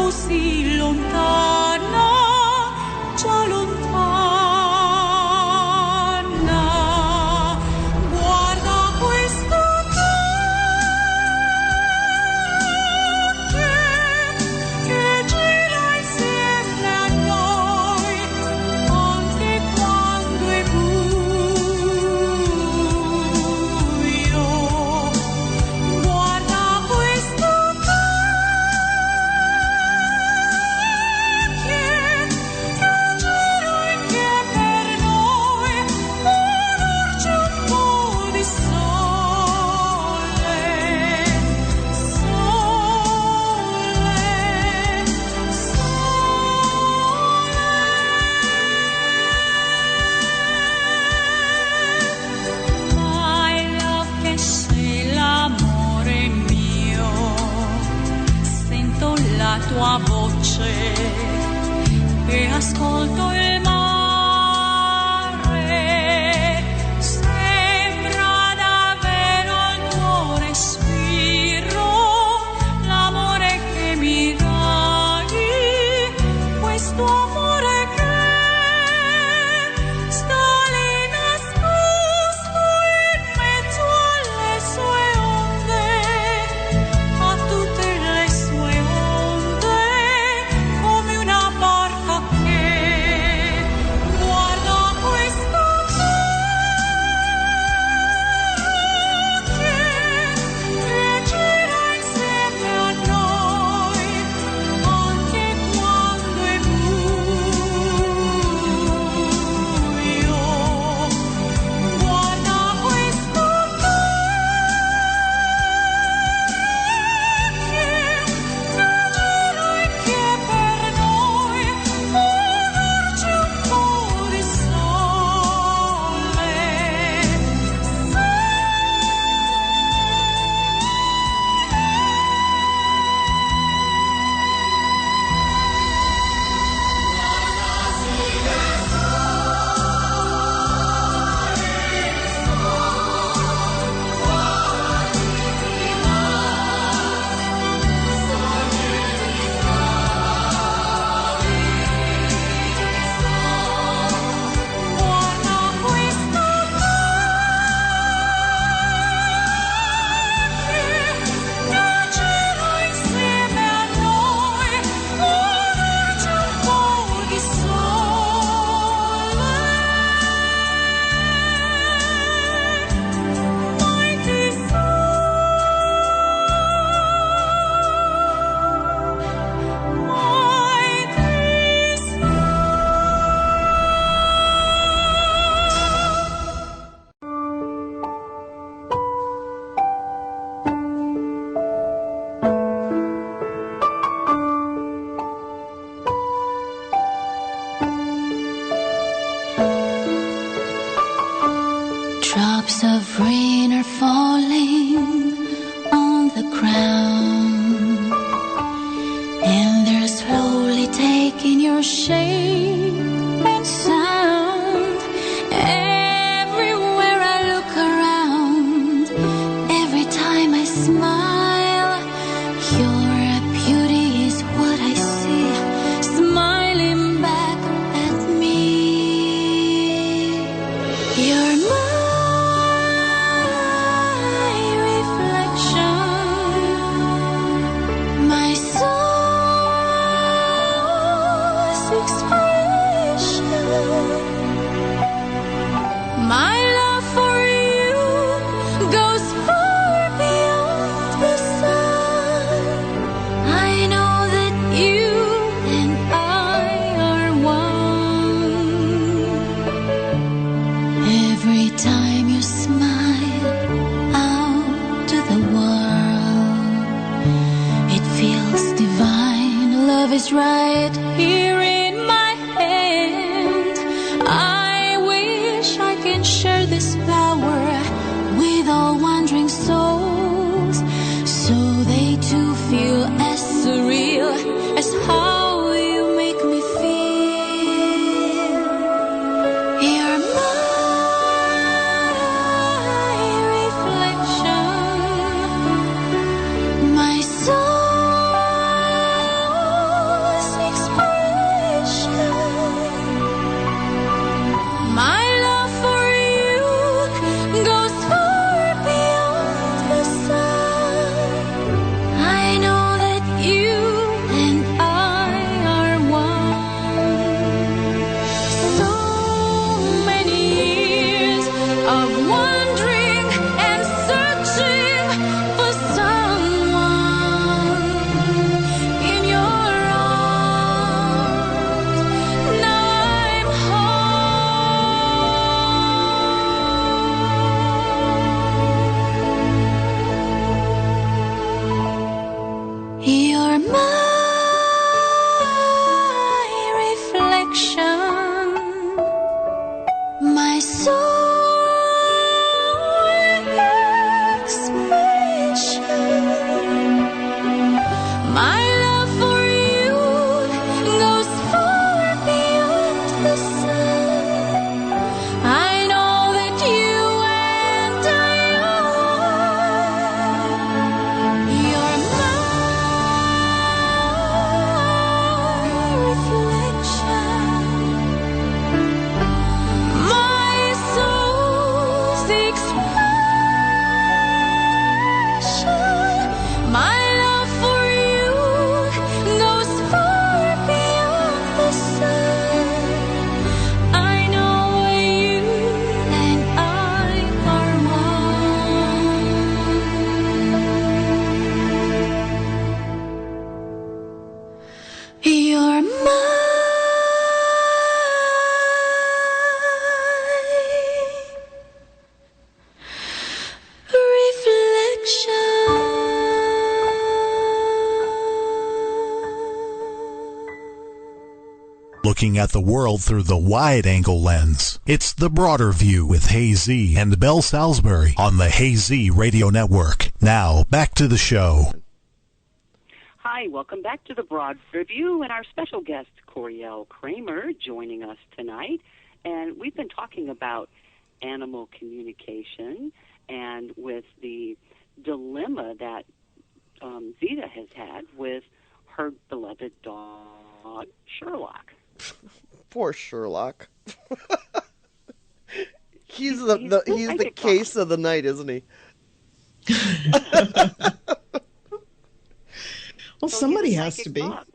così lontana, già lontana. Guarda questo che gira insieme a noi, anche quando è buio. Guarda questo tua voce e ascolto il mare, sembra davvero il tuo respiro, l'amore che mi dai, questo amore che sta lì nascosto in mezzo alle sue onde, a tutte le sue onde. Drops of rain are falling on the ground, and they're slowly taking your shape and sound. Everywhere I look around, every time I smile, your beauty is what I see, smiling back at me. You're my soul's expression. My love for you goes far beyond the sun. I know that you and I are one. Every time you smile out to the world, it feels divine. Love is right here in my hand. I wish I can share this power with all wandering souls, so they too feel as surreal as how you make me feel. You're my reflection, my soul Looking at the world through the wide-angle lens. It's The Broader View with Hay Z and Belle Salisbury on the Hay Z Radio Network. Now, back to the show. Hi, welcome back to The Broad View, and our special guest, Corielle Kramer, joining us tonight. And we've been talking about animal communication and with the dilemma that Zita has had with her beloved dog, Sherlock. Poor Sherlock. he's the case of the night, isn't he? Well, So somebody he's a has to psychic be. dog.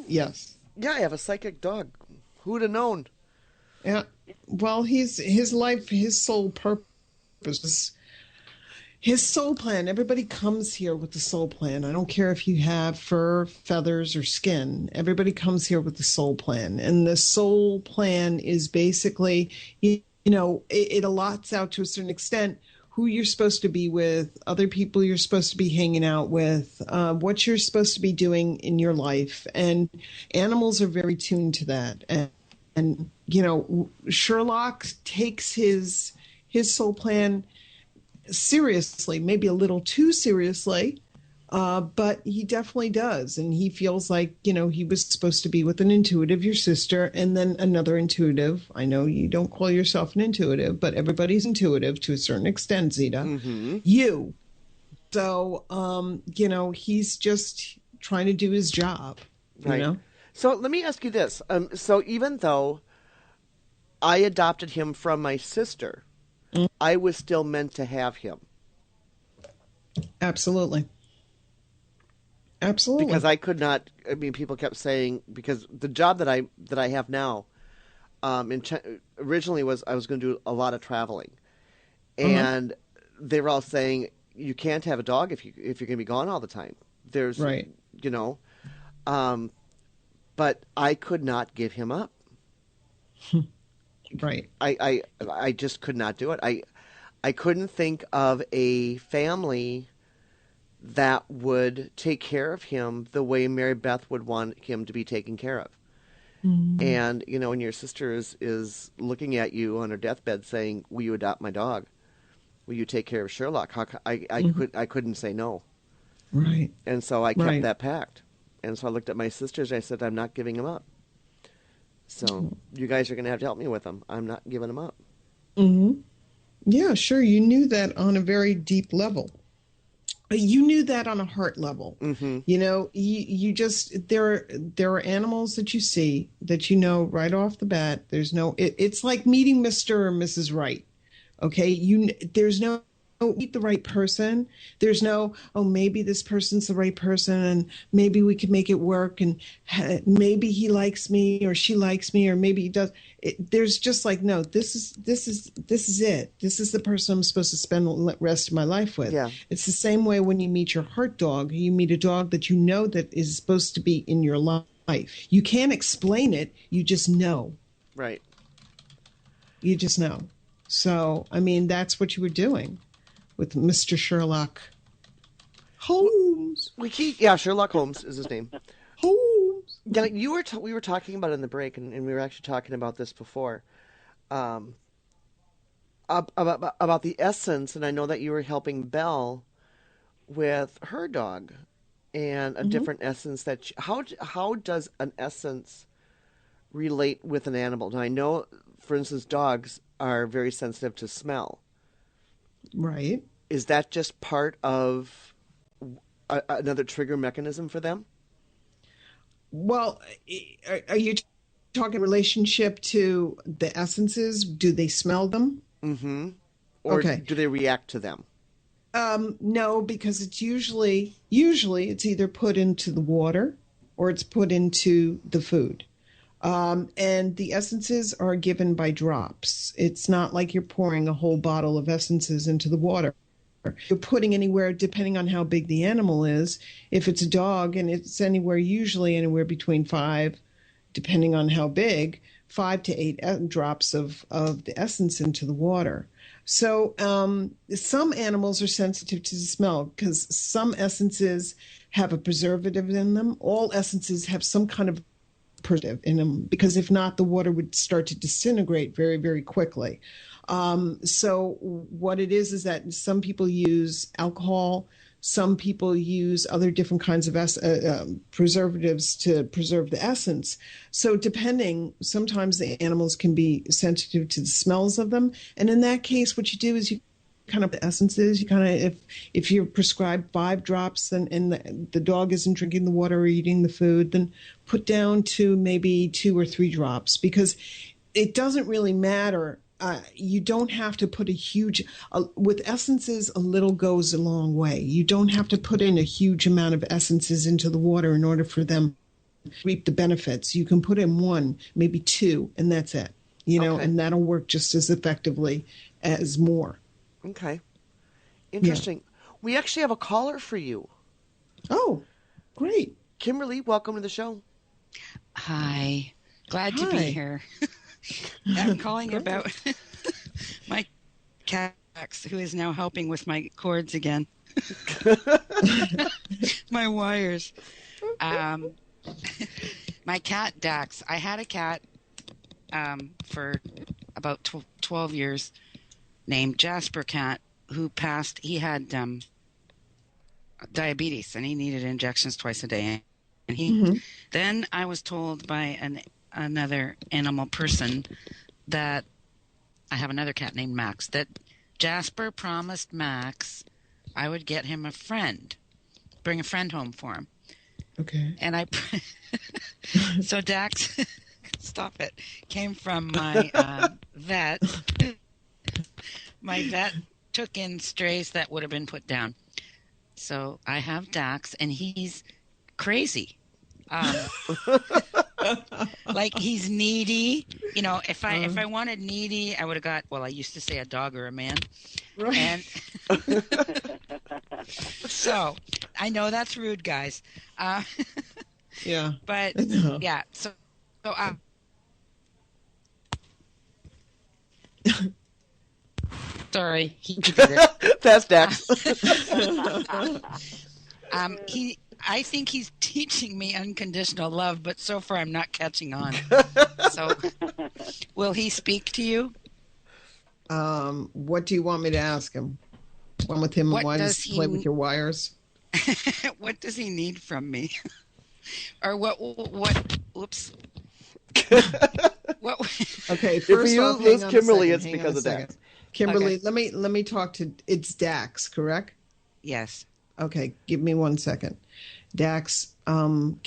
Yes. Yeah, I have a psychic dog. Who'd have known? Yeah. Well, his life, his sole purpose, his soul plan. Everybody comes here with the soul plan. I don't care if you have fur, feathers, or skin. Everybody comes here with the soul plan. And the soul plan is basically, it allots out to a certain extent who you're supposed to be with, other people you're supposed to be hanging out with, what you're supposed to be doing in your life. And animals are very tuned to that. And Sherlock takes his soul plan seriously, maybe a little too seriously, but he definitely does. And he feels like, he was supposed to be with an intuitive, your sister, and then another intuitive. I know you don't call yourself an intuitive, but everybody's intuitive to a certain extent, Zita. Mm-hmm. You. So, he's just trying to do his job, Right. So let me ask you this. So even though I adopted him from my sister, I was still meant to have him. Absolutely. Absolutely. Because I could not. I mean, people kept saying, because the job that I have now, originally I was going to do a lot of traveling, and they were all saying you can't have a dog if you're going to be gone all the time. There's right. But I could not give him up. Right. I just could not do it. I couldn't think of a family that would take care of him the way Mary Beth would want him to be taken care of. Mm-hmm. And, when your sister is looking at you on her deathbed saying, will you adopt my dog? Will you take care of Sherlock? I couldn't say no. Right. And so I kept that pact. And so I looked at my sisters and I said, I'm not giving him up. So you guys are going to have to help me with him. I'm not giving him up. Mm-hmm. Yeah, sure. You knew that on a very deep level. You knew that on a heart level. Mm-hmm. You just, there are animals that you see that right off the bat. There's no, it's like meeting Mr. or Mrs. Right. Okay. There's no, meet the right person. There's no, maybe this person's the right person and maybe we could make it work and maybe he likes me or she likes me or maybe he does. There's just like, no, this is it. This is the person I'm supposed to spend the rest of my life with. Yeah. It's the same way when you meet your heart dog. You meet a dog that that is supposed to be in your life. You can't explain it. You just know. Right. You just know. So, that's what you were doing with Mr. Sherlock Holmes. Sherlock Holmes is his name. Holmes. Now, we were talking about it in the break, and we were actually talking about this before, about the essence, and I know that you were helping Belle with her dog, and a different essence that how does an essence relate with an animal? Now, I know, for instance, dogs are very sensitive to smell. Right. Is that just part of another trigger mechanism for them? Well, are you talking relationship to the essences? Do they smell them? Mm-hmm. Or do they react to them? No, because it's usually it's either put into the water or it's put into the food. And the essences are given by drops. It's not like you're pouring a whole bottle of essences into the water. You're putting anywhere, depending on how big the animal is. If it's a dog, and it's usually anywhere between 5, depending on how big, 5 to 8 drops of the essence into the water. So some animals are sensitive to the smell because some essences have a preservative in them. All essences have some kind of in them, because if not, the water would start to disintegrate very, very quickly. So what it is that some people use alcohol, some people use other different kinds of preservatives to preserve the essence. So sometimes the animals can be sensitive to the smells of them. And in that case, what you do is you kind of the essences, you kind of, if you're prescribed 5 drops and the dog isn't drinking the water or eating the food, then put down to maybe 2 or 3 drops, because it doesn't really matter. You don't have to put with essences, a little goes a long way. You don't have to put in a huge amount of essences into the water in order for them to reap the benefits. You can put in 1, maybe 2, and that's it. Okay. And that'll work just as effectively as more. Okay. Interesting. Yeah. We actually have a caller for you. Oh, great. Kimberly, welcome to the show. Hi. Glad to be here. I'm calling about my cat, who is now helping with my cords again. My wires. My cat, Dax. I had a cat for about 12 years named Jasper Cat, who passed. He had diabetes, and he needed injections twice a day. And then I was told by another animal person that I have another cat named Max, that Jasper promised Max I would get him a friend, bring a friend home for him. Okay. And so Dax, stop it, came from my vet. My vet took in strays that would have been put down. So I have Dax, and he's crazy. Like, he's needy. If I wanted needy, I would have got, I used to say a dog or a man. Right. And so I know that's rude, guys. Yeah. But yeah, so sorry, he did it. That's Dax. I think he's teaching me unconditional love, but so far I'm not catching on. So, will he speak to you? What do you want me to ask him? One with him and one play with your wires. What does he need from me? Or what? Oops. What? Okay, If first we off, lose Kimberly, it's hang on because a of second. Dax. Kimberly, Okay. let me talk to. It's Dax, correct? Yes. Okay, give me 1 second. Dax, can